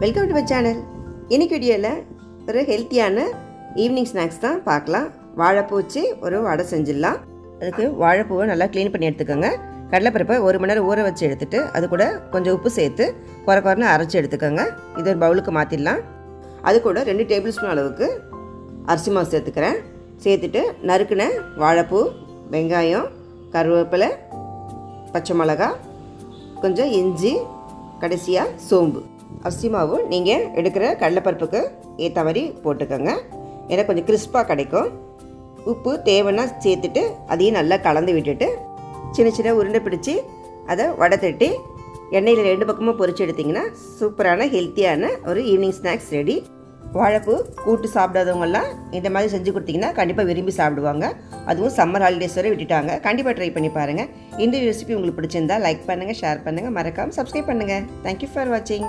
Welcome to my channel. இன்னைக்கு வீடியோவில் ஒரு ஹெல்த்தியான ஈவினிங் ஸ்நாக்ஸ் தான் பார்க்கலாம். வாழைப்பூ வச்சு ஒரு வடை செஞ்சிடலாம். அதுக்கு வாழைப்பூவை நல்லா க்ளீன் பண்ணி எடுத்துக்கோங்க. கடலைப்பருப்பை 1 மணி நேரம் ஊற வச்சு எடுத்துகிட்டு அது கூட கொஞ்சம் உப்பு சேர்த்து குறைன்னு அரைச்சி எடுத்துக்கோங்க. இது ஒரு பவுலுக்கு மாற்றிடலாம். அது கூட 2 டேபிள் ஸ்பூன் அளவுக்கு அரிசி மாவு சேர்த்துக்கிறேன். சேர்த்துட்டு நறுக்கின வாழைப்பூ, வெங்காயம், கருவேப்பிலை, பச்சை மிளகா, கொஞ்சம் இஞ்சி, கடைசியாக சோம்பு. அரிசி மாவு நீங்கள் எடுக்கிற கடலைப்பருப்புக்கு ஏற்ற மாதிரி போட்டுக்கோங்க. ஏன்னா கொஞ்சம் கிறிஸ்பாக கிடைக்கும். உப்பு தேவைன்னா சேர்த்துட்டு அதையும் நல்லா கலந்து விட்டுட்டு சின்ன சின்ன உருண்டை பிடிச்சி அதை வடை தட்டி எண்ணெயில் 2 பக்கமும் பொரிச்சு எடுத்திங்கன்னா சூப்பரான ஹெல்த்தியான ஒரு ஈவினிங் ஸ்நாக்ஸ் ரெடி. வாழைப்பூ கூட்டு சாப்பிடாதவங்கெல்லாம் இந்த மாதிரி செஞ்சு கொடுத்தீங்கன்னா கண்டிப்பாக விரும்பி சாப்பிடுவாங்க. அதுவும் சம்மர் ஹாலிடேஸ் வரை விட்டுட்டாங்க. கண்டிப்பாக ட்ரை பண்ணி பாருங்கள். இந்த ரெசிபி உங்களுக்கு பிடிச்சிருந்தா லைக் பண்ணுங்கள், ஷேர் பண்ணுங்கள், மறக்காமல் சப்ஸ்கிரைப் பண்ணுங்கள். தேங்க்யூ ஃபார் வாட்சிங்.